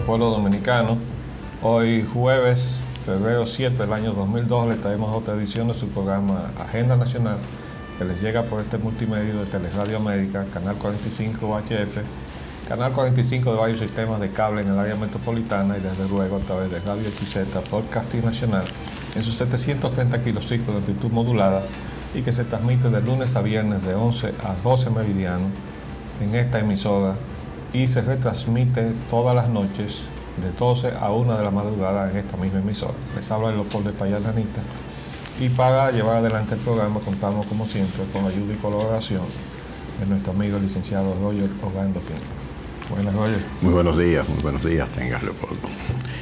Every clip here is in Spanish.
pueblo dominicano. Hoy jueves, febrero 7 del año 2002, les traemos otra edición de su programa Agenda Nacional, que les llega por este multimedio de Teleradio América, Canal 45 UHF, Canal 45 de varios sistemas de cable en el área metropolitana y desde luego a través de Radio XZ, Podcasting Nacional, en sus 730 kilociclos de amplitud modulada y que se transmite de lunes a viernes de 11 a 12 meridiano en esta emisora y se retransmite todas las noches de 12 a 1 de la madrugada en esta misma emisora. Les habla el doctor de Payalanita y para llevar adelante el programa contamos como siempre con la ayuda y colaboración de nuestro amigo el licenciado Roger Orlando Pinto. Buenas, Roger. Muy buenos días, tengas, Leopoldo.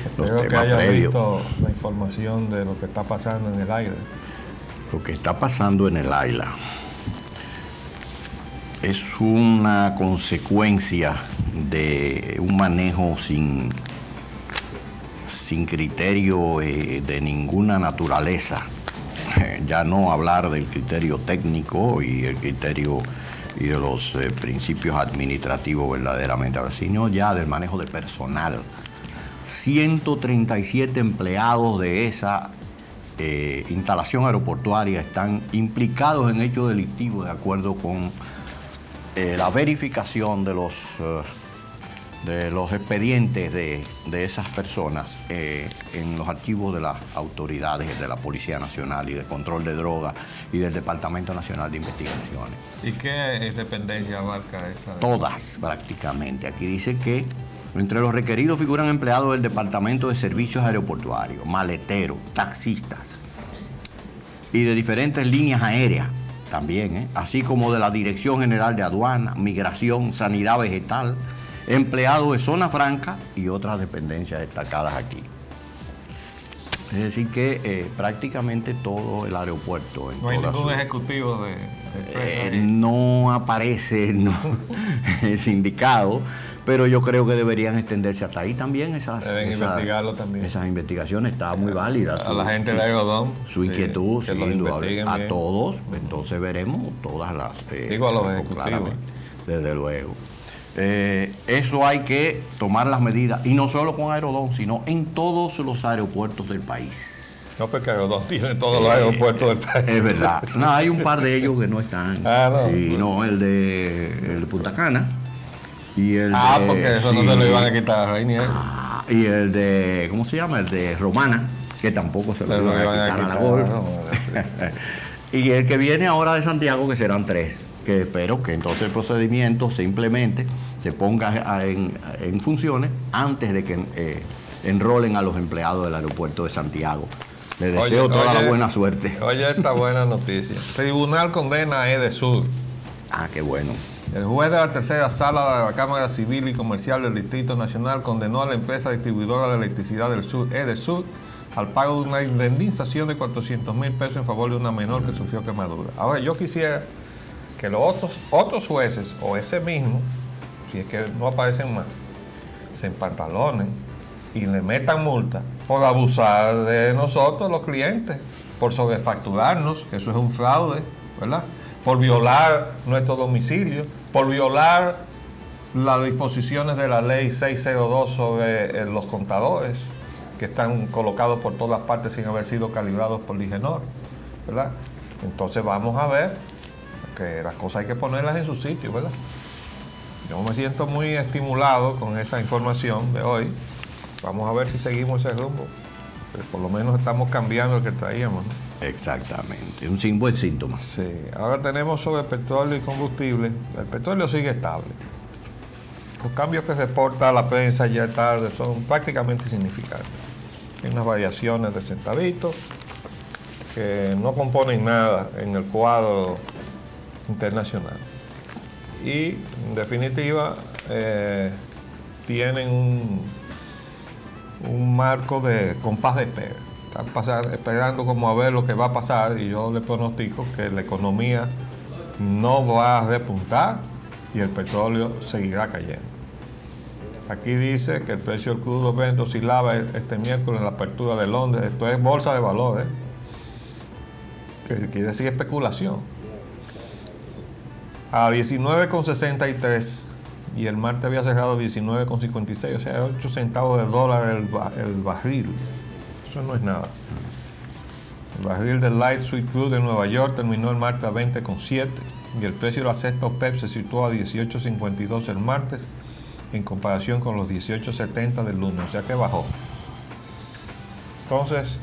Espero que hayas visto la información de lo que está pasando en el aire. Lo que está pasando en el AILA es una consecuencia de un manejo sin criterio de ninguna naturaleza. Ya no hablar del criterio técnico y el criterio y de los principios administrativos verdaderamente, sino ya del manejo de personal. 137 empleados de esa instalación aeroportuaria están implicados en hechos delictivos de acuerdo con la verificación de los expedientes de esas personas en los archivos de las autoridades de la Policía Nacional y de Control de Drogas y del Departamento Nacional de Investigaciones. ¿Y qué dependencia abarca esa? Todas, prácticamente. Aquí dice que entre los requeridos figuran empleados del Departamento de Servicios Aeroportuarios, maleteros, taxistas y de diferentes líneas aéreas también, así como de la Dirección General de Aduana, Migración, Sanidad Vegetal, empleados de Zona Franca y otras dependencias destacadas aquí. Es decir que prácticamente todo el aeropuerto... No hay ningún ejecutivo no aparece el sindicado, pero yo creo que deberían extenderse hasta ahí también investigarlo también. Esas investigaciones. Está muy válida. A la gente de Aerodón. Su inquietud, sí, indudable. A todos, entonces veremos todas las... Digo a los ejecutivos. Desde luego. Eso hay que tomar las medidas, y no solo con Aerodón, sino en todos los aeropuertos del país. No, porque Aerodón tiene todos los aeropuertos del país. Es verdad. No, hay un par de ellos que no están. No. Sí, no, el de Punta Cana. Y el porque eso no se lo iban a quitar a Rainier. Y el de, ¿cómo se llama? El de Romana, que tampoco se lo iban a quitar a la Golf. Y el que viene ahora de Santiago, que serán 3. Que espero que entonces el procedimiento se implemente, se ponga en funciones antes de que enrolen a los empleados del aeropuerto de Santiago. Les deseo toda la buena suerte. Oye, esta buena noticia. Tribunal condena a Edesur. Qué bueno. El juez de la tercera sala de la Cámara Civil y Comercial del Distrito Nacional condenó a la empresa distribuidora de electricidad del sur, Edesur, al pago de una indemnización de 400,000 pesos en favor de una menor que sufrió quemadura. Ahora, yo quisiera que los otros jueces, o ese mismo, si es que no aparecen más, se empantalonen y le metan multa por abusar de nosotros, los clientes, por sobrefacturarnos, que eso es un fraude, ¿verdad? Por violar nuestro domicilio, por violar las disposiciones de la ley 602 sobre los contadores, que están colocados por todas partes sin haber sido calibrados por Ligenor, ¿verdad? Entonces vamos a ver que las cosas hay que ponerlas en su sitio, ¿verdad? Yo me siento muy estimulado con esa información de hoy. Vamos a ver si seguimos ese rumbo. Pero por lo menos estamos cambiando el que traíamos, ¿no? Exactamente, un buen síntoma. Sí, ahora tenemos sobre petróleo y combustible. El petróleo sigue estable. Los cambios que reporta la prensa ya tarde son prácticamente insignificantes. Hay unas variaciones de centavitos que no componen nada en el cuadro internacional. Y en definitiva tienen un marco de compás de espera. Están esperando como a ver lo que va a pasar, y yo le pronostico que la economía no va a repuntar y el petróleo seguirá cayendo. Aquí dice que el precio del crudo Brent oscilaba este miércoles en la apertura de Londres. Esto es bolsa de valores, que quiere decir especulación. A 19,63 y el martes había cerrado 19,56, o sea, 8 centavos de dólar el barril. Eso no es nada. El barril del Light Sweet Crude de Nueva York terminó el martes a 20,7 y el precio de la cesta OPEP se situó a 18,52 el martes en comparación con los 18,70 del lunes, o sea que bajó. Entonces,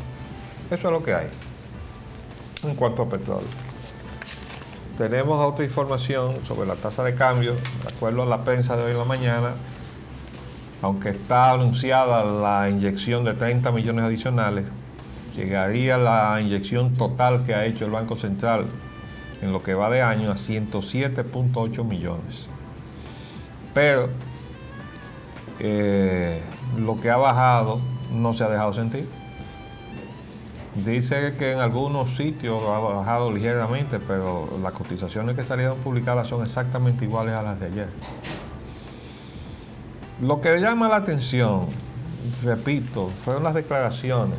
eso es lo que hay en cuanto a petróleo. Tenemos otra información sobre la tasa de cambio. De acuerdo a la prensa de hoy en la mañana, aunque está anunciada la inyección de 30 millones adicionales, llegaría la inyección total que ha hecho el Banco Central en lo que va de año a 107.8 millones. Pero lo que ha bajado no se ha dejado sentir. Dice que en algunos sitios ha bajado ligeramente, pero las cotizaciones que salieron publicadas son exactamente iguales a las de ayer. Lo que llama la atención, repito, fueron las declaraciones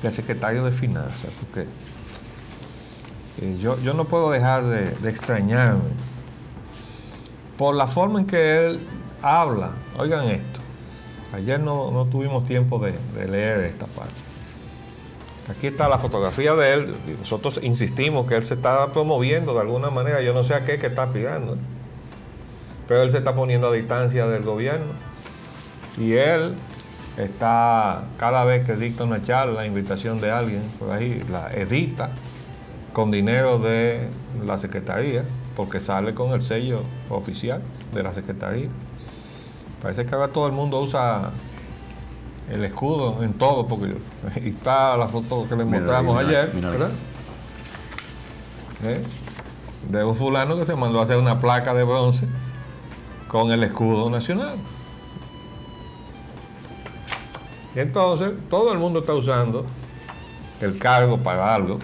del secretario de Finanzas, porque yo no puedo dejar de extrañarme por la forma en que él habla. Oigan esto, ayer no tuvimos tiempo de leer esta parte. Aquí está la fotografía de él. Nosotros insistimos que él se está promoviendo de alguna manera. Yo no sé a qué que está aspirando, pero él se está poniendo a distancia del gobierno. Y él está, cada vez que dicta una charla, invitación de alguien por ahí, la edita con dinero de la Secretaría, porque sale con el sello oficial de la Secretaría. Parece que ahora todo el mundo usa el escudo en todo, porque está la foto que les mostramos ayer, ¿verdad? De un fulano que se mandó a hacer una placa de bronce con el escudo nacional. Y entonces todo el mundo está usando el cargo para algo.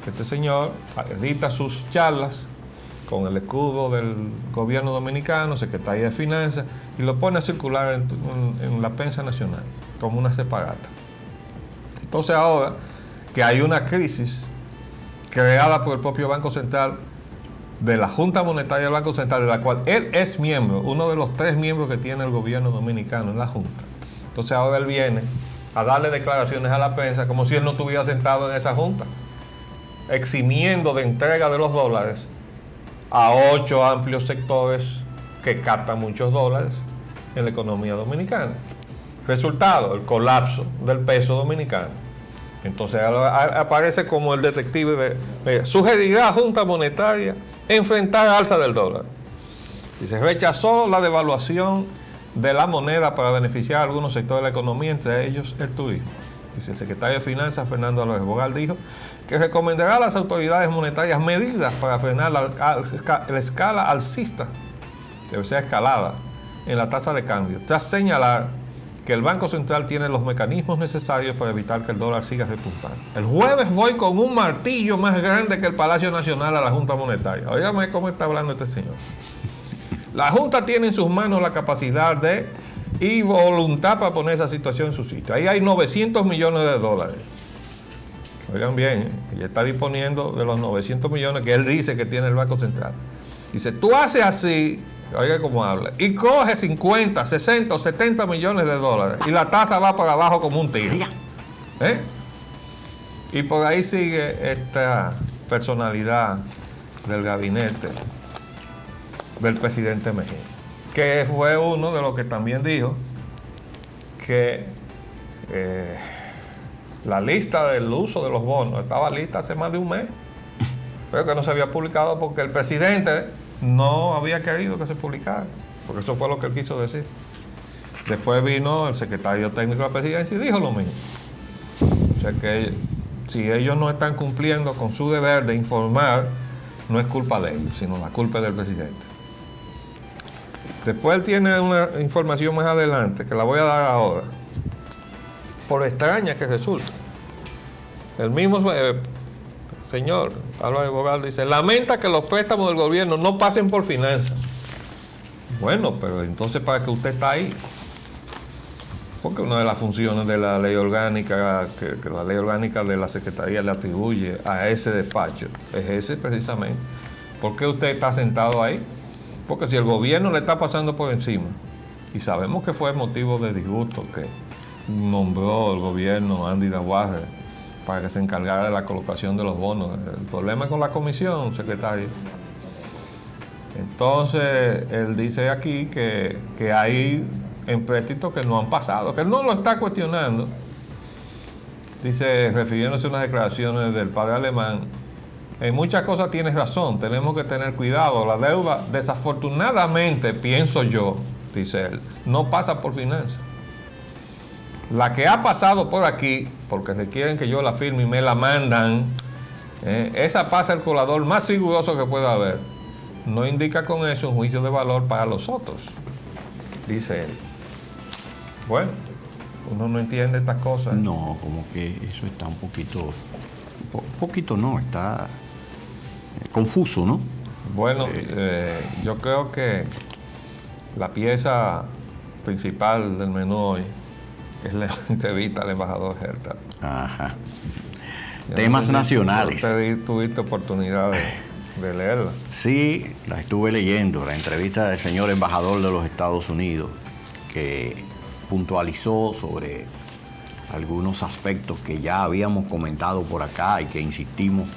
Este señor edita sus charlas con el escudo del gobierno dominicano, Secretaría de Finanzas, y lo pone a circular en la prensa nacional como una separata. Entonces ahora que hay una crisis creada por el propio Banco Central, de la Junta Monetaria del Banco Central, de la cual él es miembro, uno de los 3 miembros que tiene el gobierno dominicano en la Junta. Entonces ahora él viene a darle declaraciones a la prensa como si él no estuviera sentado en esa Junta, eximiendo de entrega de los dólares a 8 amplios sectores que captan muchos dólares en la economía dominicana. Resultado, el colapso del peso dominicano. Entonces aparece como el detective de sugerirá a Junta Monetaria enfrentar alza del dólar. Y se rechazó la devaluación de la moneda para beneficiar a algunos sectores de la economía, entre ellos el turismo. Dice el secretario de Finanzas, Fernando Álvarez Bogal, dijo que recomendará a las autoridades monetarias medidas para frenar la escala alcista, debe ser escalada, en la tasa de cambio, tras señalar que el Banco Central tiene los mecanismos necesarios para evitar que el dólar siga repuntando. El jueves voy con un martillo más grande que el Palacio Nacional a la Junta Monetaria. Óigame cómo está hablando este señor. La Junta tiene en sus manos la capacidad y voluntad para poner esa situación en su sitio. Ahí hay 900 millones de dólares. Oigan bien, ella está disponiendo de los 900 millones que él dice que tiene el Banco Central. Dice, tú haces así, oiga cómo habla, y coge 50, 60 o 70 millones de dólares y la tasa va para abajo como un tiro. Y por ahí sigue esta personalidad del gabinete del presidente Mejía, que fue uno de los que también dijo que la lista del uso de los bonos estaba lista hace más de un mes, pero que no se había publicado porque el presidente no había querido que se publicara, porque eso fue lo que él quiso decir. Después vino el secretario técnico de la presidencia y dijo lo mismo. O sea que si ellos no están cumpliendo con su deber de informar, no es culpa de ellos, sino la culpa es del presidente. Después él tiene una información más adelante, que la voy a dar ahora, por extraña que resulta. El mismo señor Álvarez Bogal dice, lamenta que los préstamos del gobierno no pasen por finanzas. Bueno, pero entonces ¿para qué usted está ahí? Porque una de las funciones de la ley orgánica, que la ley orgánica de la Secretaría le atribuye a ese despacho, es ese precisamente. ¿Por qué usted está sentado ahí? Porque si el gobierno le está pasando por encima, y sabemos que fue motivo de disgusto que nombró el gobierno a Andy Navarre para que se encargara de la colocación de los bonos. El problema es con la comisión, secretario. Entonces, él dice aquí que hay empréstitos que no han pasado, que él no lo está cuestionando. Dice, refiriéndose a unas declaraciones del padre Alemán, en muchas cosas tienes razón, tenemos que tener cuidado. La deuda, desafortunadamente, pienso yo, dice él, no pasa por finanzas. La que ha pasado por aquí, porque requieren que yo la firme y me la mandan, esa pasa el colador más riguroso que pueda haber. No indica con eso un juicio de valor para los otros, dice él. Bueno, uno no entiende estas cosas. No, como que eso está un poquito no, está confuso, ¿no? Bueno, yo creo que la pieza principal del menú hoy es la entrevista al embajador Herta. Ajá. Temas nacionales. ¿Tuviste oportunidad de leerla? Sí, la estuve leyendo, la entrevista del señor embajador de los Estados Unidos, que puntualizó sobre algunos aspectos que ya habíamos comentado por acá y que insistimos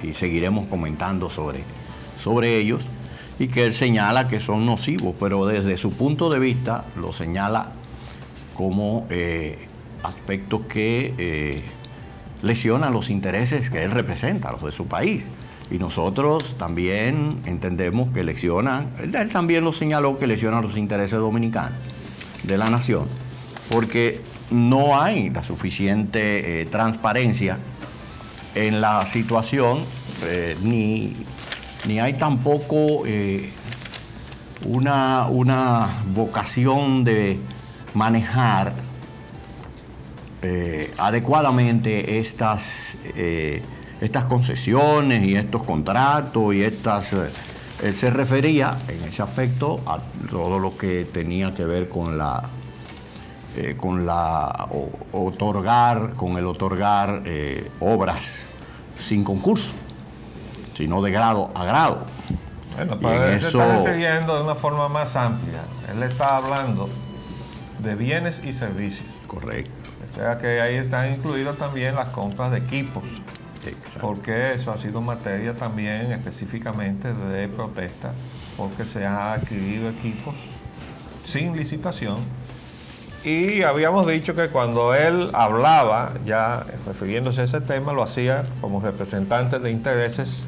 y seguiremos comentando sobre ellos, y que él señala que son nocivos, pero desde su punto de vista lo señala como aspectos que lesionan los intereses que él representa, los de su país. Y nosotros también entendemos que lesionan, él también lo señaló, que lesionan los intereses dominicanos de la nación, porque no hay la suficiente transparencia en la situación, ni hay tampoco una vocación de manejar adecuadamente estas concesiones y estos contratos y estas... Él se refería en ese aspecto a todo lo que tenía que ver con el otorgar obras sin concurso, sino de grado a grado. Bueno, pero él se está refiriendo de una forma más amplia. Él está hablando de bienes y servicios. Correcto. O sea que ahí están incluidas también las compras de equipos. Exacto. Porque eso ha sido materia también específicamente de protesta, porque se han adquirido equipos sin licitación. Y habíamos dicho que cuando él hablaba, ya refiriéndose a ese tema, lo hacía como representante de intereses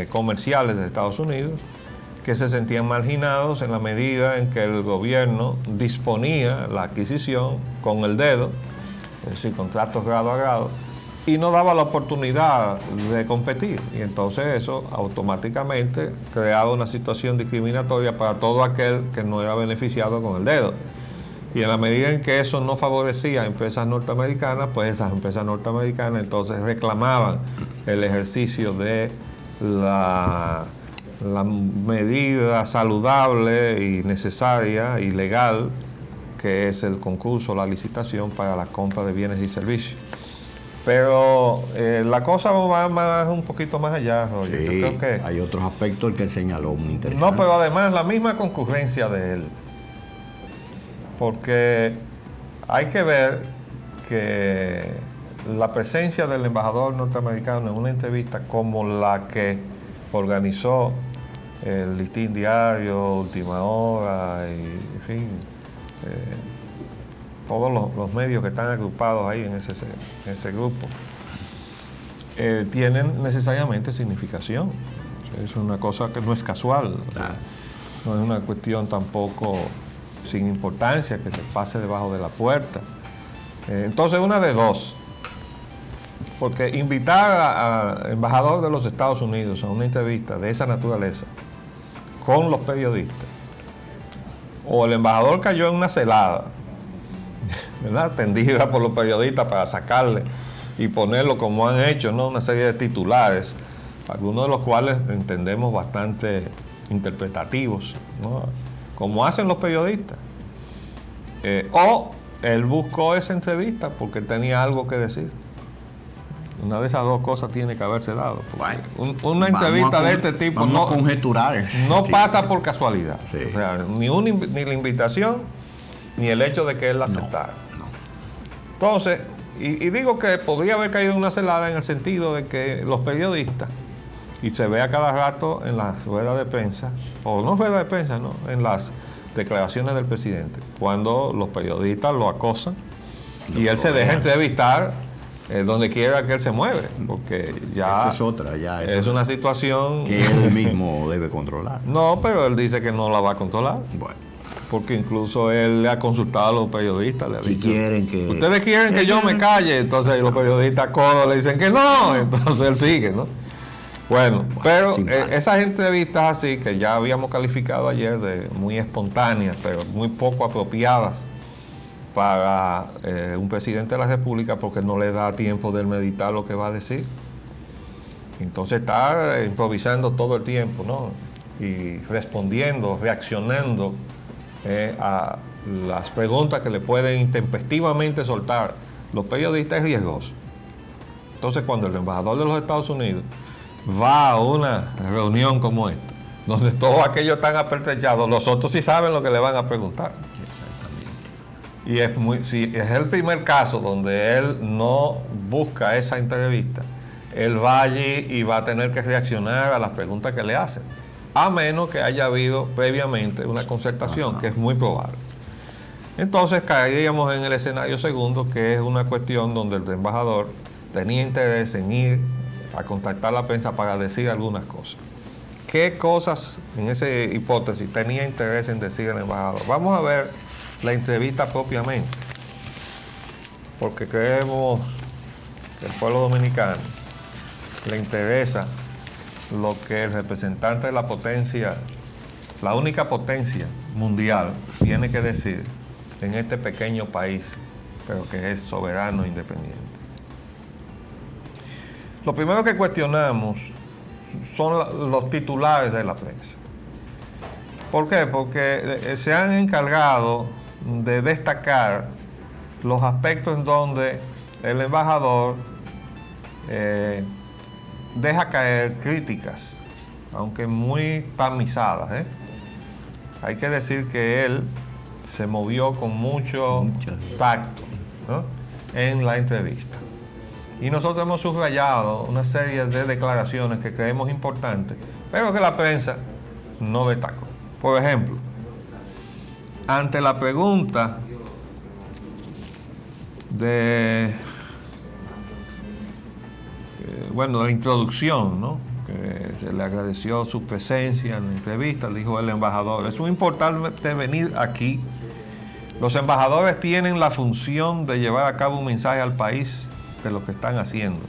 comerciales de Estados Unidos, que se sentían marginados en la medida en que el gobierno disponía la adquisición con el dedo, es decir, contratos grado a grado, y no daba la oportunidad de competir. Y entonces eso automáticamente creaba una situación discriminatoria para todo aquel que no era beneficiado con el dedo. Y en la medida en que eso no favorecía a empresas norteamericanas, pues esas empresas norteamericanas entonces reclamaban el ejercicio de la medida saludable y necesaria y legal, que es el concurso, la licitación para la compra de bienes y servicios. Pero la cosa va un poquito más allá, Roger. Sí, yo creo que hay otros aspectos que él señaló muy interesantes. no, pero además la misma concurrencia de él. Porque hay que ver que la presencia del embajador norteamericano en una entrevista como la que organizó el Listín Diario, Última Hora, y en fin, todos los medios que están agrupados ahí en ese grupo, tienen necesariamente significación. Es una cosa que no es casual, no es una cuestión tampoco sin importancia que se pase debajo de la puerta. Entonces, una de dos, porque invitar al embajador de los Estados Unidos a una entrevista de esa naturaleza con los periodistas, o el embajador cayó en una celada, ¿verdad?, tendida por los periodistas para sacarle y ponerlo como han hecho, ¿no?, una serie de titulares, algunos de los cuales entendemos bastante interpretativos, ¿no?, como hacen los periodistas. O él buscó esa entrevista porque tenía algo que decir. Una de esas dos cosas tiene que haberse dado. Bueno, Una entrevista de este tipo no conjeturar. No pasa por casualidad. Sí. O sea, ni la invitación, ni el hecho de que él la aceptara. No. Entonces, y digo que podría haber caído una celada en el sentido de que los periodistas, y se ve a cada rato en las ruedas de prensa, o no ruedas de prensa, ¿no? En las declaraciones del presidente, cuando los periodistas lo acosan y él se deja entrevistar donde quiera que él se mueve, porque ya esa es otra, ya es una situación que él mismo debe controlar. No, pero él dice que no la va a controlar. Bueno, Porque incluso él le ha consultado a los periodistas. Le ha dicho, ustedes quieren que yo me calle, entonces los periodistas codos le dicen que no, entonces él sigue, ¿no? Bueno, pero esas entrevistas así, que ya habíamos calificado ayer de muy espontáneas, pero muy poco apropiadas para un presidente de la República, porque no le da tiempo de meditar lo que va a decir. Entonces está improvisando todo el tiempo, ¿no? Y respondiendo, reaccionando a las preguntas que le pueden intempestivamente soltar los periodistas es riesgoso. Entonces, cuando el embajador de los Estados Unidos va a una reunión como esta, donde todos aquellos están apertrechados, los otros sí saben lo que le van a preguntar. Y si es el primer caso donde él no busca esa entrevista, él va allí y va a tener que reaccionar a las preguntas que le hacen, a menos que haya habido previamente una concertación, que es muy probable. Entonces caeríamos en el escenario segundo, que es una cuestión donde el embajador tenía interés en ir a contactar a la prensa para decir algunas cosas. ¿Qué cosas en esa hipótesis tenía interés en decir el embajador? Vamos a ver la entrevista propiamente, porque creemos que el pueblo dominicano le interesa lo que el representante de la potencia, la única potencia mundial, tiene que decir en este pequeño país, pero que es soberano e independiente. Lo primero que cuestionamos son los titulares de la prensa. ¿Por qué? Porque se han encargado de destacar los aspectos en donde el embajador deja caer críticas, aunque muy tamizadas. Hay que decir que él se movió con mucho tacto, ¿no?, en la entrevista. Y nosotros hemos subrayado una serie de declaraciones que creemos importantes, pero que la prensa no destacó. Por ejemplo, ante la pregunta de la introducción, ¿no?, que se le agradeció su presencia en la entrevista, dijo el embajador: es muy importante venir aquí. Los embajadores tienen la función de llevar a cabo un mensaje al país de lo que están haciendo.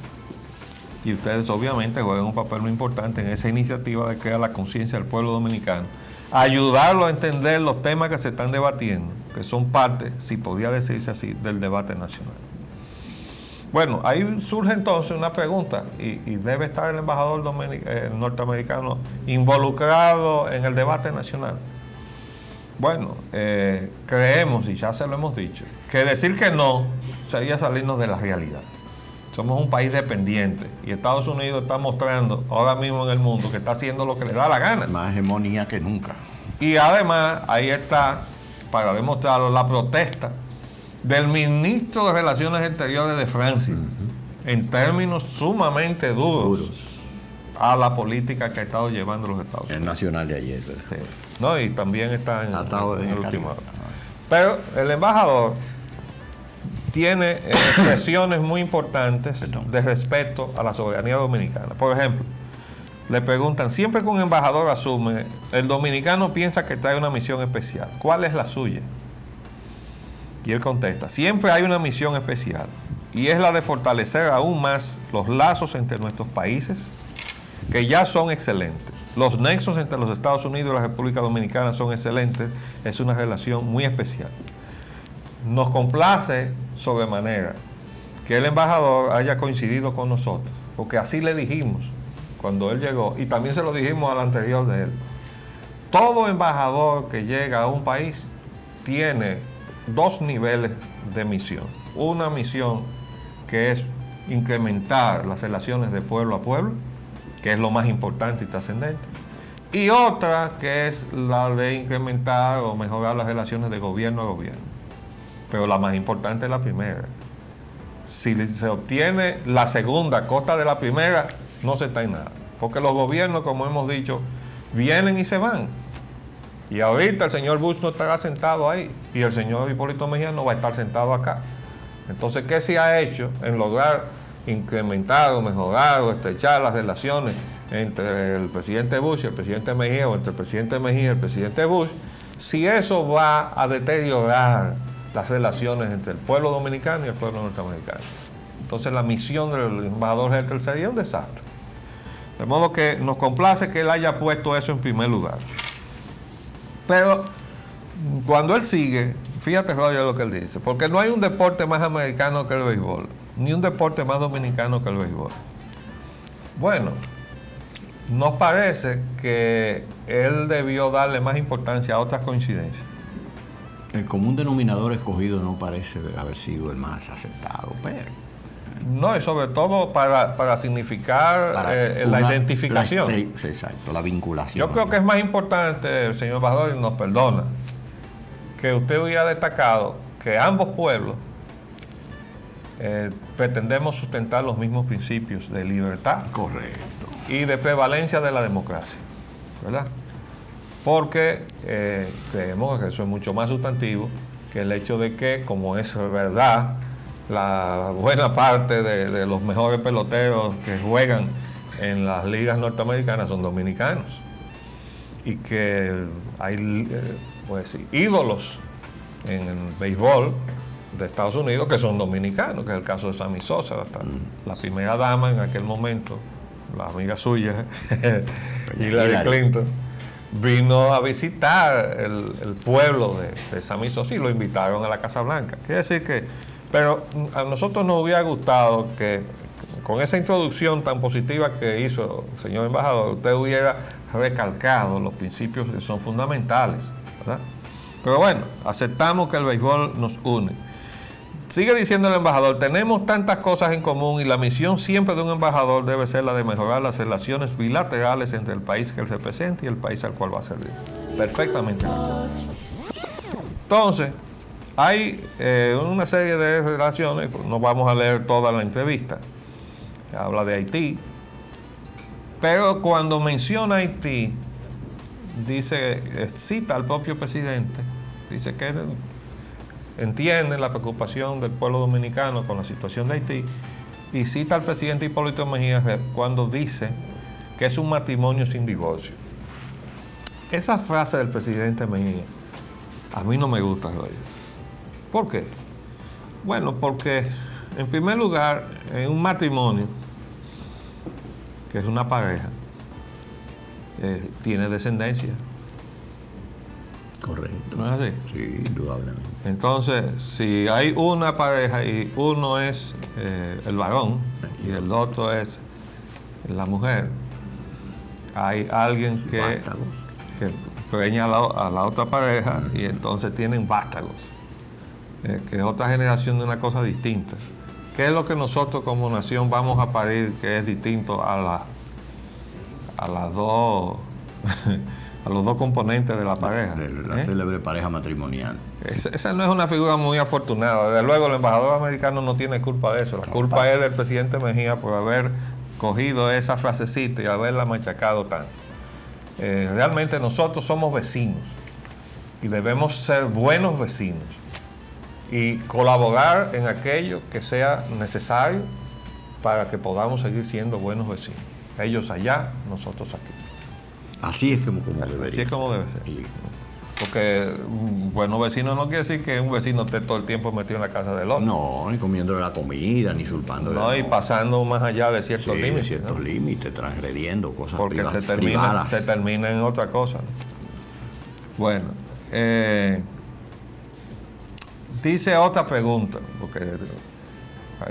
Y ustedes obviamente juegan un papel muy importante en esa iniciativa de crear la conciencia del pueblo dominicano, ayudarlo a entender los temas que se están debatiendo, que son parte, si podría decirse así, del debate nacional. Bueno, ahí surge entonces una pregunta, y debe estar el embajador norteamericano involucrado en el debate nacional. Bueno, creemos, y ya se lo hemos dicho, que decir que no sería salirnos de la realidad. Somos un país dependiente y Estados Unidos está mostrando ahora mismo en el mundo que está haciendo lo que le da la gana. Más hegemonía que nunca. Y además, ahí está, para demostrarlo, la protesta del ministro de Relaciones Exteriores de Francia, en términos sumamente duros a la política que ha estado llevando los Estados Unidos. El nacional de ayer. Sí. No, y también está en el último hora. Pero el embajador tiene expresiones muy importantes de respeto a la soberanía dominicana. Por ejemplo, le preguntan, siempre que un embajador asume, el dominicano piensa que trae una misión especial. ¿Cuál es la suya? Y él contesta, siempre hay una misión especial, y es la de fortalecer aún más los lazos entre nuestros países, que ya son excelentes. Los nexos entre los Estados Unidos y la República Dominicana son excelentes, es una relación muy especial. Nos complace sobremanera que el embajador haya coincidido con nosotros, porque así le dijimos cuando él llegó, y también se lo dijimos al anterior de él. Todo embajador que llega a un país tiene dos niveles de misión. Una misión que es incrementar las relaciones de pueblo a pueblo, que es lo más importante y trascendente, y otra que es la de incrementar o mejorar las relaciones de gobierno a gobierno. Pero la más importante es la primera. Si se obtiene la segunda a costa de la primera, no se está en nada. Porque los gobiernos, como hemos dicho, vienen y se van. Y ahorita el señor Bush no estará sentado ahí y el señor Hipólito Mejía no va a estar sentado acá. Entonces, ¿qué se ha hecho en lograr incrementar o mejorar o estrechar las relaciones entre el presidente Bush y el presidente Mejía, o entre el presidente Mejía y el presidente Bush, si eso va a deteriorar las relaciones entre el pueblo dominicano y el pueblo norteamericano? Entonces la misión del embajador Hecker sería un desastre. De modo que nos complace que él haya puesto eso en primer lugar. Pero cuando él sigue, fíjate, Roger, lo que él dice, porque no hay un deporte más americano que el béisbol, ni un deporte más dominicano que el béisbol. Bueno, nos parece que él debió darle más importancia a otras coincidencias. El común denominador escogido no parece haber sido el más aceptado, pero... No, y sobre todo para significar la identificación. Exacto, la vinculación. Yo creo que es más importante, señor embajador, y nos perdona, que usted hubiera destacado que ambos pueblos pretendemos sustentar los mismos principios de libertad. Correcto. Y de prevalencia de la democracia, ¿verdad? Porque creemos que eso es mucho más sustantivo que el hecho de que, como es verdad, la buena parte de los mejores peloteros que juegan en las ligas norteamericanas son dominicanos y que hay pues, ídolos en el béisbol de Estados Unidos que son dominicanos, que es el caso de Sammy Sosa, la primera dama en aquel momento, la amiga suya, Hillary Clinton, vino a visitar el pueblo de Sammy Sosa y lo invitaron a la Casa Blanca. Quiere decir que, pero a nosotros nos hubiera gustado que con esa introducción tan positiva que hizo el señor embajador, usted hubiera recalcado los principios que son fundamentales, ¿verdad? Pero bueno, aceptamos que el béisbol nos une. Sigue diciendo el embajador, tenemos tantas cosas en común y la misión siempre de un embajador debe ser la de mejorar las relaciones bilaterales entre el país que él representa y el país al cual va a servir. Perfectamente. Entonces, hay una serie de relaciones, no vamos a leer toda la entrevista, habla de Haití, pero cuando menciona Haití, dice, cita al propio presidente, dice que entiende la preocupación del pueblo dominicano con la situación de Haití y cita al presidente Hipólito Mejía cuando dice que es un matrimonio sin divorcio. Esa frase del presidente Mejía a mí no me gusta, Roger. ¿Por qué? Bueno, porque en primer lugar, en un matrimonio, que es una pareja, tiene descendencia. Correcto. ¿No es así? Sí, indudablemente. Entonces, si hay una pareja y uno es el varón y el otro es la mujer, hay alguien que preña a la otra pareja y entonces tienen vástagos, que es otra generación de una cosa distinta. ¿Qué es lo que nosotros como nación vamos a parir que es distinto a las dos a los dos componentes de la pareja? De la célebre pareja matrimonial. Esa no es una figura muy afortunada. Desde luego el embajador americano no tiene culpa de eso. La culpa es del presidente Mejía por haber cogido esa frasecita y haberla machacado tanto. Realmente nosotros somos vecinos y debemos ser buenos vecinos y colaborar en aquello que sea necesario para que podamos seguir siendo buenos vecinos. Ellos allá, nosotros aquí. Así es como debería Así es como debe ser. Sí. Porque un bueno vecino no quiere decir que un vecino esté todo el tiempo metido en la casa del otro. No, ni comiéndole la comida, ni usurpándole. No, y pasando más allá de ciertos límites. De ciertos límites, transgrediendo cosas porque privadas. se termina en otra cosa, ¿no? Bueno, dice otra pregunta, porque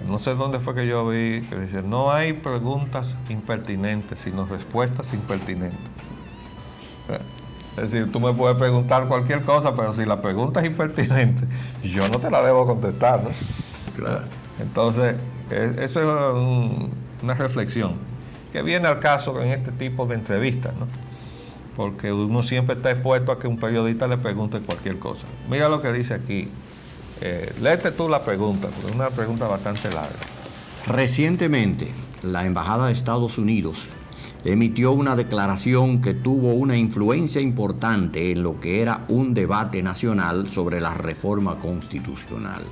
no sé dónde fue que yo vi, que dice, no hay preguntas impertinentes, sino respuestas impertinentes. Es decir, tú me puedes preguntar cualquier cosa, pero si la pregunta es impertinente, yo no te la debo contestar, ¿no? Claro. Entonces, eso es una reflexión que viene al caso en este tipo de entrevistas, ¿no? Porque uno siempre está expuesto a que un periodista le pregunte cualquier cosa. Mira lo que dice aquí. Léete tú la pregunta, porque es una pregunta bastante larga. Recientemente, la Embajada de Estados Unidos emitió una declaración que tuvo una influencia importante en lo que era un debate nacional sobre la reforma constitucional.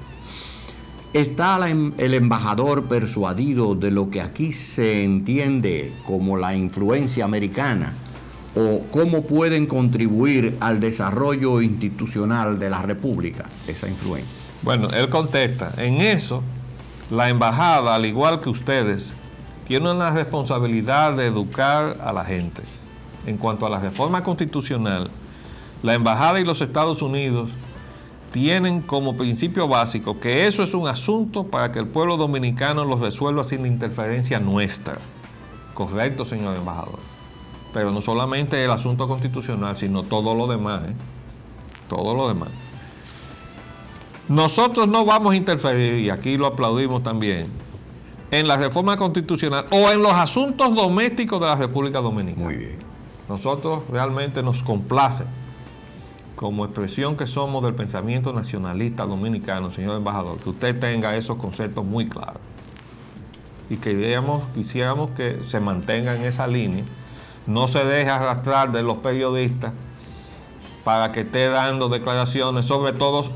¿Está el embajador persuadido de lo que aquí se entiende como la influencia americana? ¿O cómo pueden contribuir al desarrollo institucional de la República esa influencia? Bueno, él contesta, en eso, la embajada, al igual que ustedes, tiene una responsabilidad de educar a la gente. En cuanto a la reforma constitucional, la embajada y los Estados Unidos tienen como principio básico que eso es un asunto para que el pueblo dominicano lo resuelva sin interferencia nuestra. Correcto, señor embajador. Pero no solamente el asunto constitucional, sino todo lo demás, todo lo demás. Nosotros no vamos a interferir, y aquí lo aplaudimos también, en la reforma constitucional o en los asuntos domésticos de la República Dominicana. Muy bien. Nosotros realmente nos complace, como expresión que somos del pensamiento nacionalista dominicano, señor embajador, que usted tenga esos conceptos muy claros. Y quisiéramos que se mantenga en esa línea, no se deje arrastrar de los periodistas para que esté dando declaraciones, sobre todo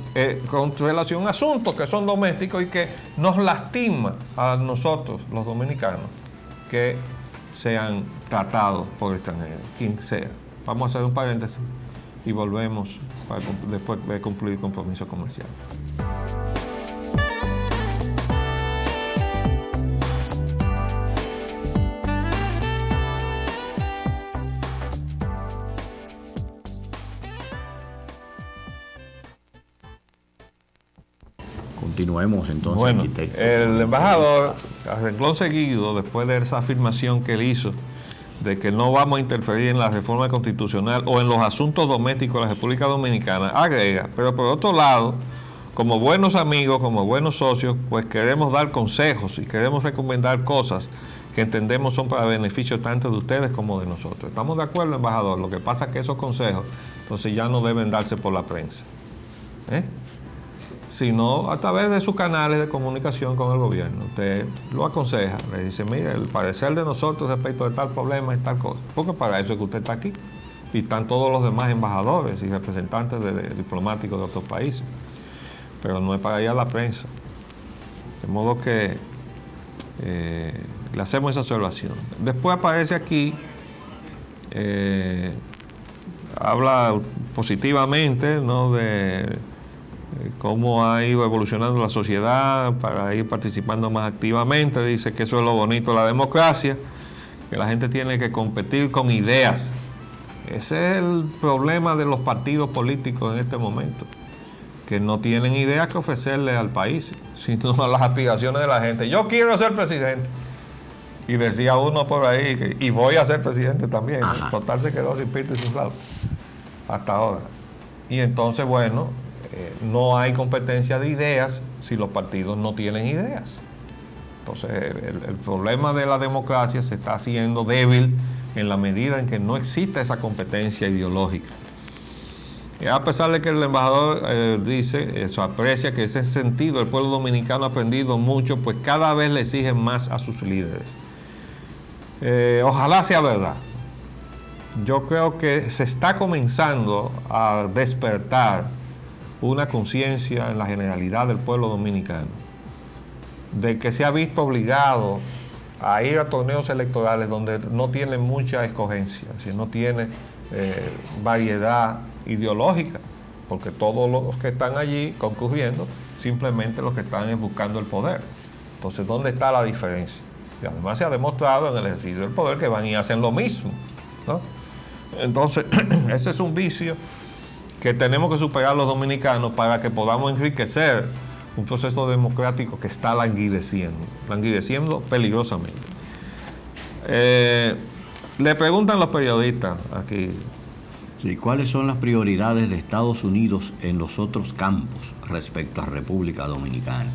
con relación a asuntos que son domésticos y que nos lastima a nosotros, los dominicanos, que sean tratados por extranjeros, quien sea. Vamos a hacer un paréntesis y volvemos después de cumplir el compromiso comercial. Continuemos entonces. Bueno, arquitecto. el embajador, a renglón seguido, después de esa afirmación que él hizo, de que no vamos a interferir en la reforma constitucional o en los asuntos domésticos de la República Dominicana, agrega, pero por otro lado, como buenos amigos, como buenos socios, pues queremos dar consejos y queremos recomendar cosas que entendemos son para beneficio tanto de ustedes como de nosotros. ¿Estamos de acuerdo, embajador? Lo que pasa es que esos consejos, entonces ya no deben darse por la prensa, sino a través de sus canales de comunicación con el gobierno. Usted lo aconseja, le dice, mire, el parecer de nosotros respecto de tal problema es tal cosa, porque para eso es que usted está aquí, y están todos los demás embajadores y representantes diplomáticos de otros países, pero no es para ir a la prensa. De modo que le hacemos esa observación. Después aparece aquí, habla positivamente, ¿no?, de cómo ha ido evolucionando la sociedad para ir participando más activamente. Dice que eso es lo bonito de la democracia, que la gente tiene que competir con ideas. Ese es el problema de los partidos políticos en este momento, que no tienen ideas que ofrecerle al país, sino a las aspiraciones de la gente. Yo quiero ser presidente. Y decía uno por ahí, y voy a ser presidente también. Total, se quedó sin pito y sin flauta hasta ahora. Y entonces, bueno, no hay competencia de ideas si los partidos no tienen ideas. Entonces, el problema de la democracia se está haciendo débil en la medida en que no existe esa competencia ideológica. Y a pesar de que el embajador dice, eso aprecia que ese sentido el pueblo dominicano ha aprendido mucho, pues cada vez le exigen más a sus líderes. Ojalá sea verdad. Yo creo que se está comenzando a despertar una conciencia en la generalidad del pueblo dominicano de que se ha visto obligado a ir a torneos electorales donde no tiene mucha escogencia, no tiene variedad ideológica, porque todos los que están allí concurriendo simplemente los que están es buscando el poder. Entonces, ¿dónde está la diferencia? Y además se ha demostrado en el ejercicio del poder que van y hacen lo mismo, ¿no? Entonces, ese es un vicio que tenemos que superar los dominicanos para que podamos enriquecer un proceso democrático que está languideciendo peligrosamente. Le preguntan los periodistas aquí. Sí, ¿cuáles son las prioridades de Estados Unidos en los otros campos respecto a República Dominicana?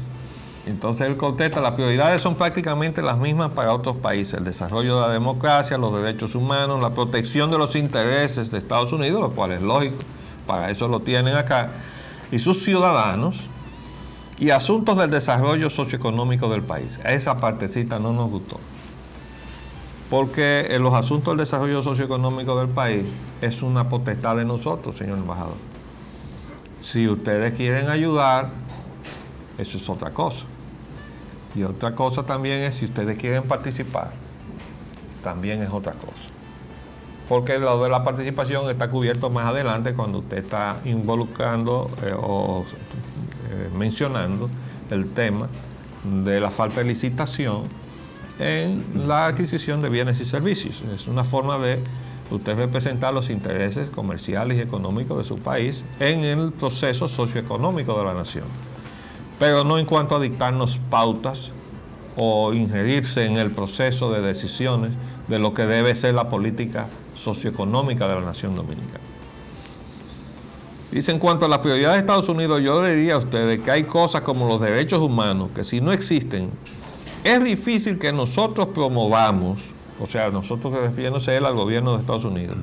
Entonces él contesta, las prioridades son prácticamente las mismas para otros países: el desarrollo de la democracia, los derechos humanos, la protección de los intereses de Estados Unidos, lo cual es lógico, para eso lo tienen acá, y sus ciudadanos, y asuntos del desarrollo socioeconómico del país. Esa partecita no nos gustó, porque en los asuntos del desarrollo socioeconómico del país es una potestad de nosotros, señor embajador. Si ustedes quieren ayudar, eso es otra cosa. Y otra cosa también es si ustedes quieren participar, también es otra cosa. Porque lo de la participación está cubierto más adelante cuando usted está involucrando mencionando el tema de la falta de licitación en la adquisición de bienes y servicios. Es una forma de usted representar los intereses comerciales y económicos de su país en el proceso socioeconómico de la nación, pero no en cuanto a dictarnos pautas o ingerirse en el proceso de decisiones de lo que debe ser la política socioeconómica de la nación dominicana. Dice, en cuanto a las prioridades de Estados Unidos, yo le diría a ustedes que hay cosas como los derechos humanos que, si no existen, es difícil que nosotros promovamos, o sea, nosotros refiriéndose él al gobierno de Estados Unidos,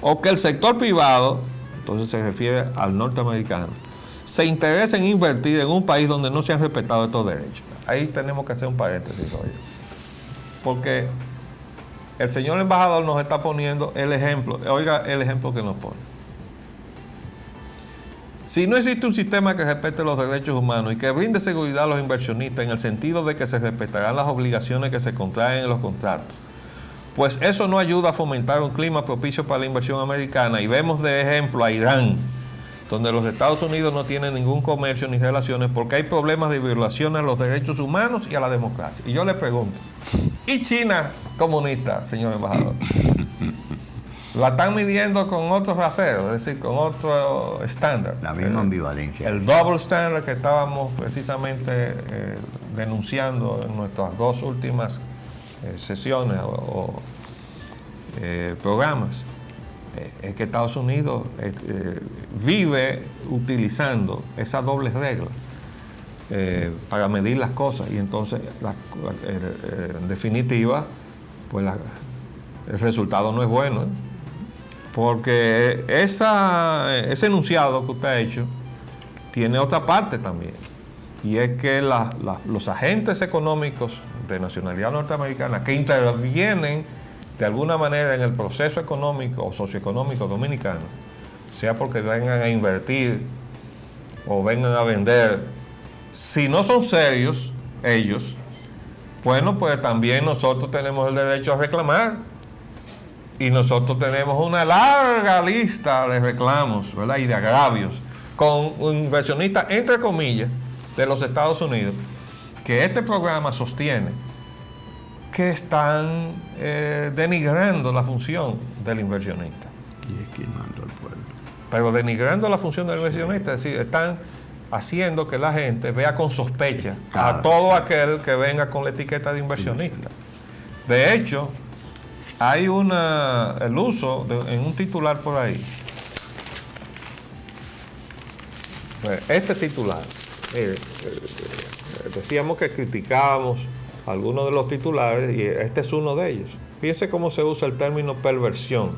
o que el sector privado, entonces se refiere al norteamericano, se interesa en invertir en un país donde no se han respetado estos derechos. Ahí tenemos que hacer un paréntesis, porque el señor embajador nos está poniendo el ejemplo. Oiga el ejemplo que nos pone. Si no existe un sistema que respete los derechos humanos y que brinde seguridad a los inversionistas en el sentido de que se respetarán las obligaciones que se contraen en los contratos, pues eso no ayuda a fomentar un clima propicio para la inversión americana. Y vemos de ejemplo a Irán, donde los Estados Unidos no tienen ningún comercio ni relaciones porque hay problemas de violación a los derechos humanos y a la democracia. Y yo le pregunto, ¿y China comunista, señor embajador? La están midiendo con otros raseros, es decir, con otro estándar. La misma ambivalencia. El double standard que estábamos precisamente denunciando en nuestras dos últimas sesiones o programas. Es que Estados Unidos vive utilizando esa doble regla para medir las cosas, y entonces en definitiva pues el resultado no es bueno, porque ese enunciado que usted ha hecho tiene otra parte también, y es que los agentes económicos de nacionalidad norteamericana que intervienen de alguna manera en el proceso económico o socioeconómico dominicano, sea porque vengan a invertir o vengan a vender, si no son serios ellos, bueno, pues también nosotros tenemos el derecho a reclamar, y nosotros tenemos una larga lista de reclamos, ¿verdad?, y de agravios con inversionistas, entre comillas, de los Estados Unidos, que este programa sostiene, que están denigrando la función del inversionista. Y esquilmando al pueblo. Pero denigrando la función del inversionista, es decir, están haciendo que la gente vea con sospecha a todo aquel que venga con la etiqueta de inversionista. De hecho, hay el uso en un titular por ahí. Este titular, decíamos que criticábamos algunos de los titulares, y este es uno de ellos. Fíjense cómo se usa el término perversión.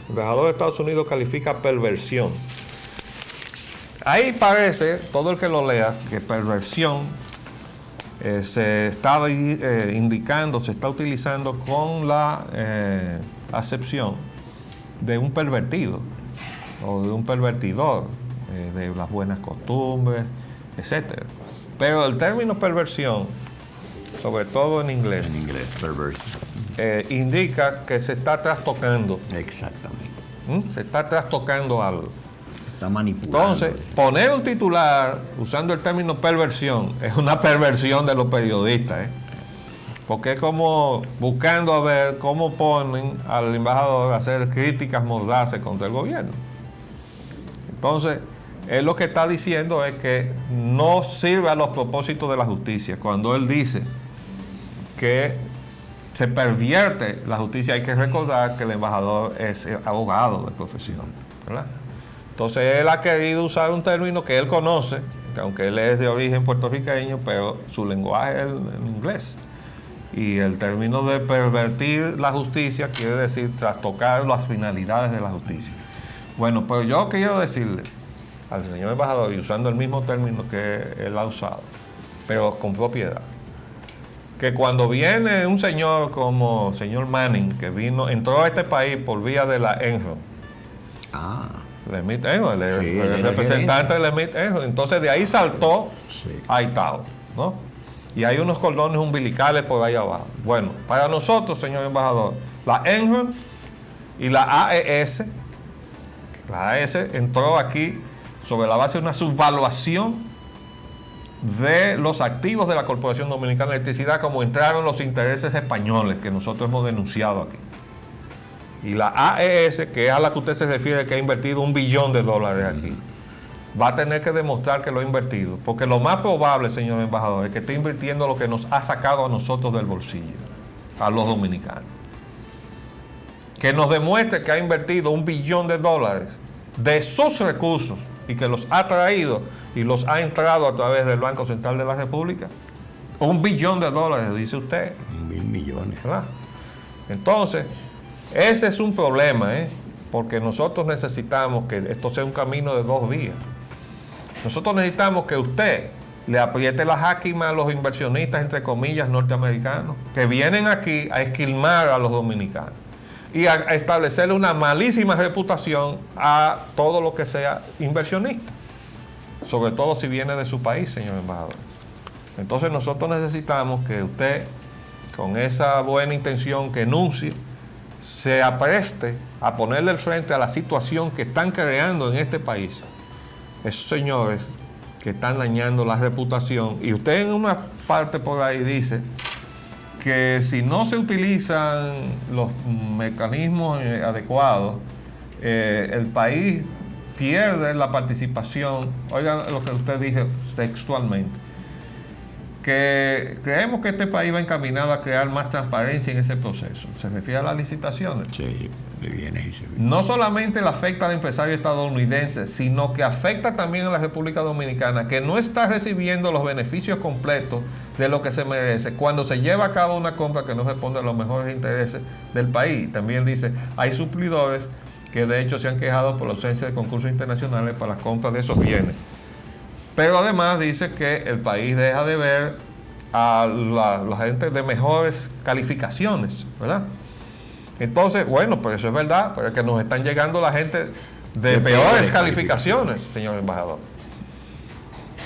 El embajador de Estados Unidos califica perversión. Ahí parece, todo el que lo lea, que perversión se está indicando, se está utilizando con la acepción de un pervertido o de un pervertidor de las buenas costumbres, etc. Pero el término perversión, sobre todo en inglés, perverso, indica que se está trastocando. Exactamente. Se está trastocando algo. Está manipulando. Entonces, poner un titular usando el término perversión es una perversión de los periodistas, porque es como buscando a ver cómo ponen al embajador a hacer críticas mordaces contra el gobierno. Entonces, él lo que está diciendo es que no sirve a los propósitos de la justicia. Cuando él dice que se pervierte la justicia, hay que recordar que el embajador es abogado de profesión, ¿verdad? Entonces él ha querido usar un término que él conoce, que aunque él es de origen puertorriqueño, pero su lenguaje es el inglés. Y el término de pervertir la justicia quiere decir trastocar las finalidades de la justicia. Bueno, pues yo quiero decirle al señor embajador, y usando el mismo término que él ha usado, pero con propiedad, que cuando viene un señor como señor Manning, que entró a este país por vía de la Enron, el representante de la Enron, entonces de ahí saltó a Itao, ¿no? Y hay unos cordones umbilicales por ahí abajo. Bueno, para nosotros, señor embajador, la Enron y la AES entró aquí sobre la base de una subvaluación de los activos de la Corporación Dominicana de Electricidad, como entraron los intereses españoles que nosotros hemos denunciado aquí. Y la AES, que es a la que usted se refiere, que ha invertido $1 billón aquí, va a tener que demostrar que lo ha invertido, porque lo más probable, señor embajador, es que esté invirtiendo lo que nos ha sacado a nosotros del bolsillo, a los dominicanos. Que nos demuestre que ha invertido $1 billón de sus recursos y que los ha traído y los ha entrado a través del Banco Central de la República. $1 billón, dice usted. 1.000 millones. ¿Verdad? Entonces, ese es un problema, porque nosotros necesitamos que esto sea un camino de 2 vías. Nosotros necesitamos que usted le apriete la jáquima a los inversionistas, entre comillas, norteamericanos, que vienen aquí a esquilmar a los dominicanos y a establecerle una malísima reputación a todo lo que sea inversionista, sobre todo si viene de su país, señor embajador. Entonces nosotros necesitamos que usted, con esa buena intención que enuncie, se apreste a ponerle el frente a la situación que están creando en este país esos señores que están dañando la reputación. Y usted en una parte por ahí dice que si no se utilizan los mecanismos adecuados, el país pierde la participación. Oigan lo que usted dijo textualmente, que creemos que este país va encaminado a crear más transparencia en ese proceso. ¿Se refiere a las licitaciones? Sí, de bienes y servicios. No solamente le afecta al empresario estadounidense, sino que afecta también a la República Dominicana, que no está recibiendo los beneficios completos de lo que se merece cuando se lleva a cabo una compra que no responde a los mejores intereses del país. También dice, hay suplidores que de hecho se han quejado por la ausencia de concursos internacionales para las compras de esos bienes. Pero además dice que el país deja de ver a la gente de mejores calificaciones, ¿verdad? Entonces, bueno, pues eso es verdad, pero es que nos están llegando la gente de peores calificaciones, señor embajador.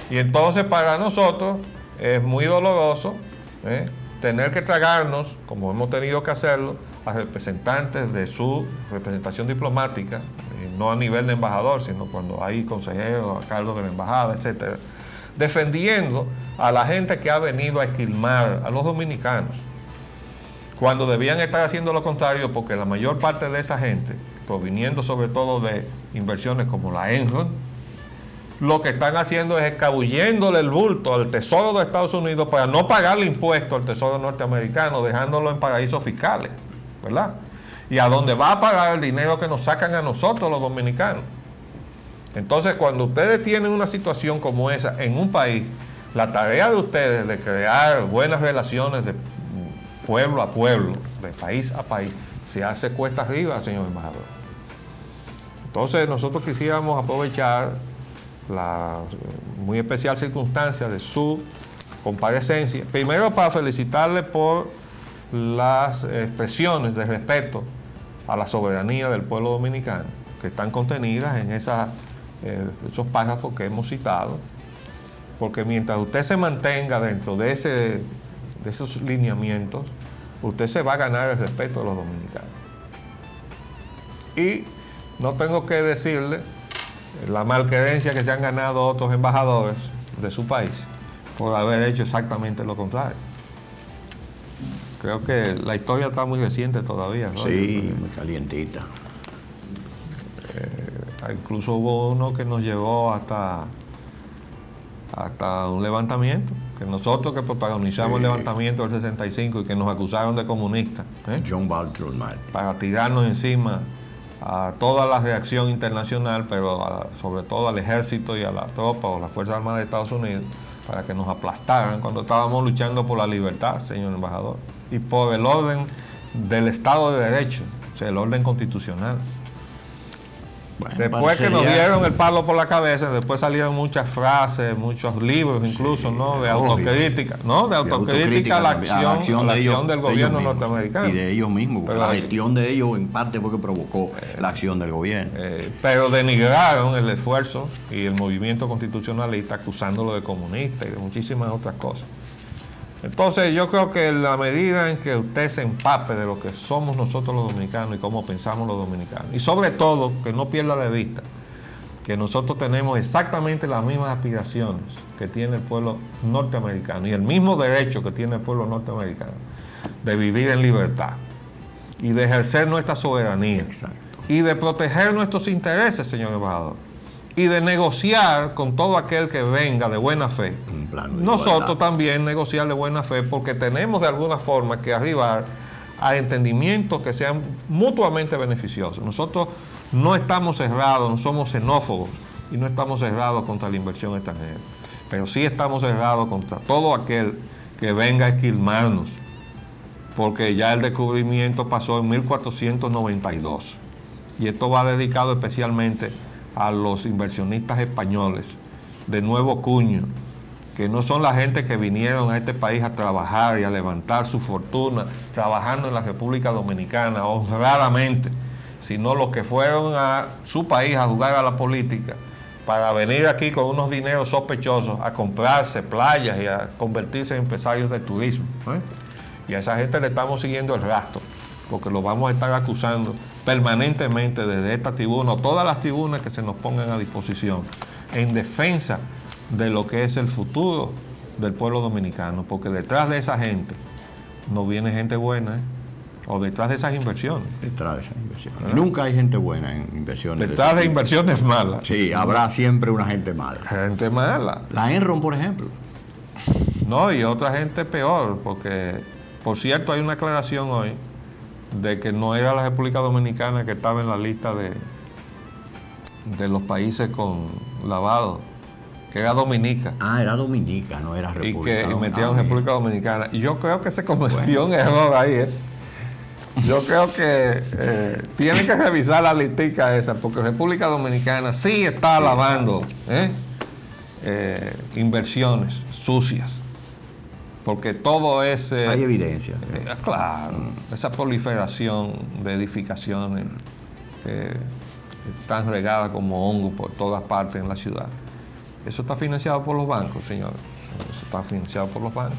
Y entonces para nosotros es muy doloroso tener que tragarnos, como hemos tenido que hacerlo, a representantes de su representación diplomática, no a nivel de embajador, sino cuando hay consejeros a cargo de la embajada, etcétera, defendiendo a la gente que ha venido a esquilmar a los dominicanos, cuando debían estar haciendo lo contrario, porque la mayor parte de esa gente, proviniendo sobre todo de inversiones como la Enron, lo que están haciendo es escabulléndole el bulto al Tesoro de Estados Unidos para no pagarle impuestos al Tesoro norteamericano, dejándolo en paraísos fiscales, ¿verdad? Y a dónde va a pagar el dinero que nos sacan a nosotros los dominicanos. Entonces, cuando ustedes tienen una situación como esa en un país, la tarea de ustedes de crear buenas relaciones de pueblo a pueblo, de país a país, se hace cuesta arriba, señor embajador. Entonces, nosotros quisiéramos aprovechar la muy especial circunstancia de su comparecencia, primero para felicitarle por las expresiones de respeto a la soberanía del pueblo dominicano que están contenidas en esos párrafos que hemos citado, porque mientras usted se mantenga dentro de esos lineamientos, usted se va a ganar el respeto de los dominicanos. Y no tengo que decirle la malcredencia que se han ganado otros embajadores de su país por haber hecho exactamente lo contrario. Creo que la historia está muy reciente todavía, ¿no? Sí, muy calientita. Incluso hubo uno que nos llevó hasta un levantamiento, que nosotros que protagonizamos el levantamiento del 65 y que nos acusaron de comunistas, John Bartolomé. para tirarnos encima a toda la reacción internacional, pero sobre todo al ejército y a la tropa o las Fuerzas Armadas de Estados Unidos, para que nos aplastaran cuando estábamos luchando por la libertad, señor embajador, y por el orden del Estado de Derecho, o sea, el orden constitucional. Bueno, Después que nos dieron el palo por la cabeza, después salieron muchas frases, muchos libros incluso, ¿no? De autocrítica, ¿no? De autocrítica a la acción del gobierno norteamericano. Y de ellos mismos, porque la gestión de ellos en parte fue que provocó la acción del gobierno. Pero denigraron el esfuerzo y el movimiento constitucionalista acusándolo de comunista y de muchísimas otras cosas. Entonces yo creo que en la medida en que usted se empape de lo que somos nosotros los dominicanos y cómo pensamos los dominicanos, y sobre todo que no pierda de vista que nosotros tenemos exactamente las mismas aspiraciones que tiene el pueblo norteamericano y el mismo derecho que tiene el pueblo norteamericano de vivir en libertad y de ejercer nuestra soberanía. Exacto. Y de proteger nuestros intereses, señor embajador, y de negociar con todo aquel que venga de buena fe. Nosotros también negociar de buena fe, porque tenemos de alguna forma que arribar a entendimientos que sean mutuamente beneficiosos. Nosotros no estamos cerrados, no somos xenófobos y no estamos cerrados contra la inversión extranjera, pero sí estamos cerrados contra todo aquel que venga a esquilmarnos, porque ya el descubrimiento pasó en 1492 y esto va dedicado especialmente a los inversionistas españoles de nuevo cuño, que no son la gente que vinieron a este país a trabajar y a levantar su fortuna trabajando en la República Dominicana honradamente, sino los que fueron a su país a jugar a la política para venir aquí con unos dineros sospechosos a comprarse playas y a convertirse en empresarios de turismo, ¿eh? Y a esa gente le estamos siguiendo el rastro, porque lo vamos a estar acusando permanentemente desde esta tribuna o todas las tribunas que se nos pongan a disposición en defensa de lo que es el futuro del pueblo dominicano, porque detrás de esa gente no viene gente buena, ¿eh? O detrás de esas inversiones. Detrás de esas inversiones. ¿Ah? Nunca hay gente buena en inversiones. Detrás de inversiones malas. Sí, habrá siempre una gente mala. Gente mala. La Enron, por ejemplo. No, y otra gente peor, porque, por cierto, hay una aclaración hoy de que no era la República Dominicana que estaba en la lista de los países con lavado, que era Dominica. Ah, era Dominica, no era República. Y metieron República Dominicana. Y yo creo que se cometió un error ahí, ¿eh? Yo creo que tienen que revisar la listica esa, porque República Dominicana sí está lavando inversiones sucias. Porque todo es... hay evidencia. Claro, esa proliferación de edificaciones que están regadas como hongo por todas partes en la ciudad. Eso está financiado por los bancos, señor. Eso está financiado por los bancos.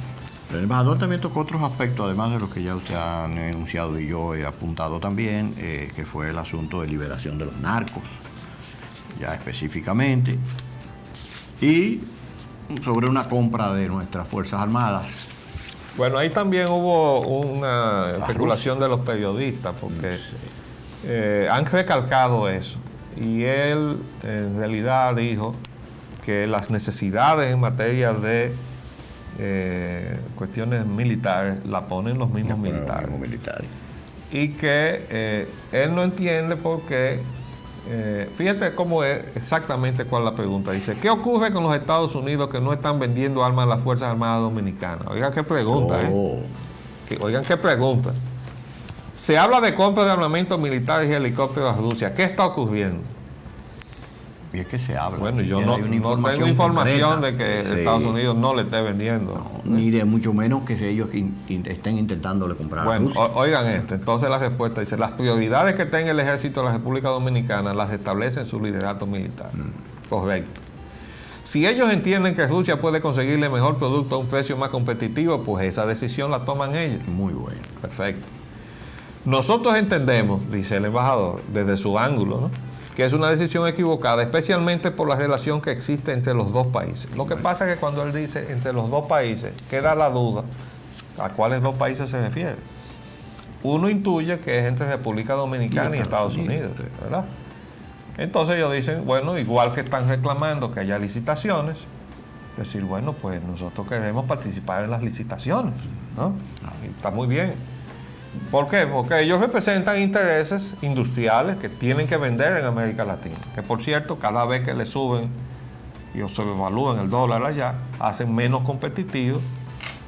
El embajador también tocó otros aspectos, además de los que ya usted ha enunciado y yo he apuntado también, que fue el asunto de liberación de los narcos, ya específicamente, y sobre una compra de nuestras Fuerzas Armadas. Bueno, ahí también hubo una especulación de los periodistas, porque han recalcado eso, y él en realidad dijo que las necesidades en materia de cuestiones militares la ponen los mismos militares. Y que él no entiende por qué. Fíjate cómo es exactamente cuál es la pregunta. Dice, ¿qué ocurre con los Estados Unidos que no están vendiendo armas a las Fuerzas Armadas Dominicanas? Oigan qué pregunta, Oigan qué pregunta. Se habla de compra de armamentos militares y helicópteros a Rusia. ¿Qué está ocurriendo? Y es que se habla. Bueno, yo no tengo información de que Estados Unidos no le esté vendiendo. No, ni de mucho menos que ellos estén intentándole comprar. Bueno, oigan esto. Entonces la respuesta dice, las prioridades que tenga el ejército de la República Dominicana las establece en su liderato militar. Correcto. Si ellos entienden que Rusia puede conseguirle mejor producto a un precio más competitivo, pues esa decisión la toman ellos. Muy bueno. Perfecto. Nosotros entendemos, dice el embajador, desde su ángulo, ¿no?, que es una decisión equivocada, especialmente por la relación que existe entre los dos países. Lo que pasa es que cuando él dice entre los dos países, queda la duda a cuáles dos países se refiere. Uno intuye que es entre República Dominicana y Estados Unidos, ¿verdad? Entonces ellos dicen, bueno, igual que están reclamando que haya licitaciones, decir, bueno, pues nosotros queremos participar en las licitaciones, ¿no? Y está muy bien. ¿Por qué? Porque ellos representan intereses industriales que tienen que vender en América Latina. Que por cierto, cada vez que le suben y se evalúan el dólar allá, hacen menos competitivo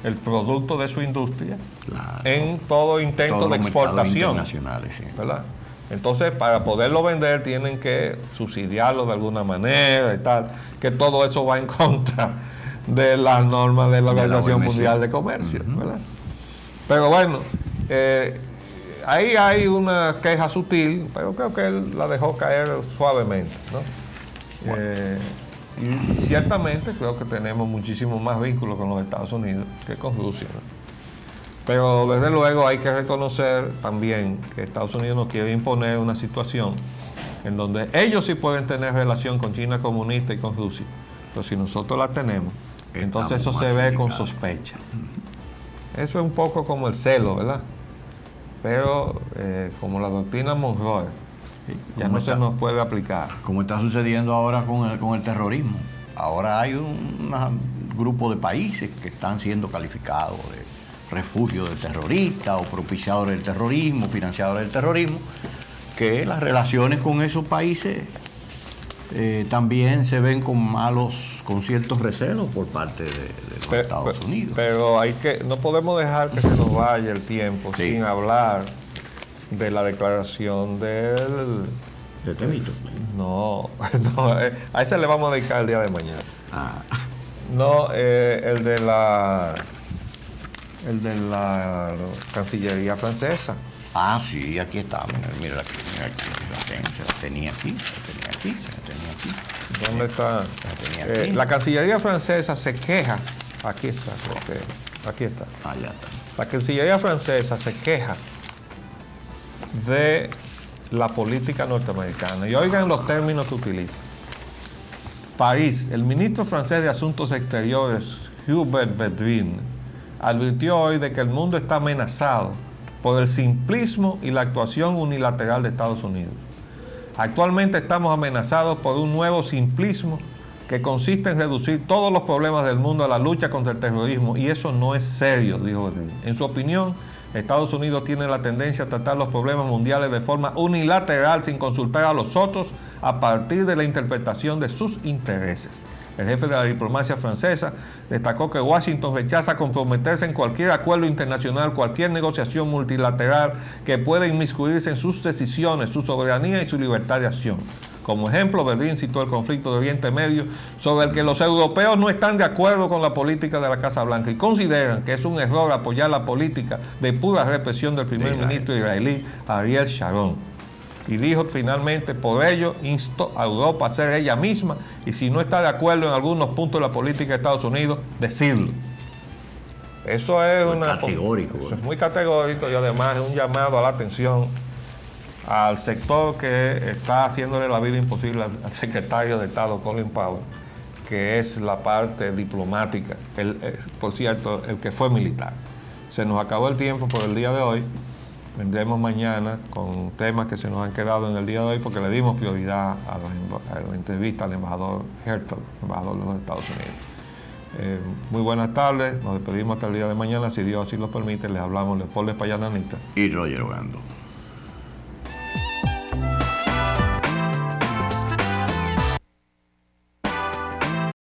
el producto de su industria, claro, en todo intento todos de exportación. Internacionales, sí. ¿Verdad? Entonces, para poderlo vender, tienen que subsidiarlo de alguna manera y tal, que todo eso va en contra de las normas de la Organización Mundial de Comercio. ¿Verdad? Pero bueno, ahí hay una queja sutil, pero creo que él la dejó caer suavemente, ¿no? Bueno. Y ciertamente creo que tenemos muchísimos más vínculos con los Estados Unidos que con Rusia, ¿no? Pero desde luego hay que reconocer también que Estados Unidos no quiere imponer una situación en donde ellos sí pueden tener relación con China comunista y con Rusia, pero si nosotros la tenemos, entonces eso se ve con sospecha. Eso es un poco como el celo, ¿verdad? Pero como la doctrina Monroe, ya no se nos puede aplicar. Como está sucediendo ahora con el terrorismo. Ahora hay un grupo de países que están siendo calificados de refugio de terroristas o propiciadores del terrorismo, financiadores del terrorismo, que las relaciones con esos países también se ven con ciertos recelos por parte de los Estados Unidos. Pero no podemos dejar que se nos vaya el tiempo sin hablar de la declaración ¿De Temito? No, a ese le vamos a dedicar el día de mañana. No, el de la Cancillería francesa. Sí, aquí está. Mira aquí. La tenía aquí. ¿Dónde está? La Cancillería francesa se queja. Aquí está. Aquí está. Ya está. La Cancillería francesa se queja de la política norteamericana. Y oigan los términos que utiliza. París, el ministro francés de Asuntos Exteriores, Hubert Védrine, advirtió hoy de que el mundo está amenazado por el simplismo y la actuación unilateral de Estados Unidos. Actualmente estamos amenazados por un nuevo simplismo que consiste en reducir todos los problemas del mundo a la lucha contra el terrorismo, y eso no es serio, dijo Védrine. En su opinión, Estados Unidos tiene la tendencia a tratar los problemas mundiales de forma unilateral sin consultar a los otros a partir de la interpretación de sus intereses. El jefe de la diplomacia francesa destacó que Washington rechaza comprometerse en cualquier acuerdo internacional, cualquier negociación multilateral que pueda inmiscuirse en sus decisiones, su soberanía y su libertad de acción. Como ejemplo, Védrine citó el conflicto de Oriente Medio, sobre el que los europeos no están de acuerdo con la política de la Casa Blanca y consideran que es un error apoyar la política de pura represión del primer ministro israelí Ariel Sharon. Y dijo finalmente, por ello, instó a Europa a ser ella misma y si no está de acuerdo en algunos puntos de la política de Estados Unidos, decirlo. Eso es categórico. Eso es muy categórico y además es un llamado a la atención al sector que está haciéndole la vida imposible al secretario de Estado, Colin Powell, que es la parte diplomática, por cierto, el que fue militar. Se nos acabó el tiempo por el día de hoy. Vendremos mañana con temas que se nos han quedado en el día de hoy porque le dimos prioridad a la entrevista al embajador Hertel, embajador de los Estados Unidos. Muy buenas tardes, nos despedimos hasta el día de mañana, si Dios así lo permite. Les hablamos Leopoldo Espaillat Nanita y Roger Ogando.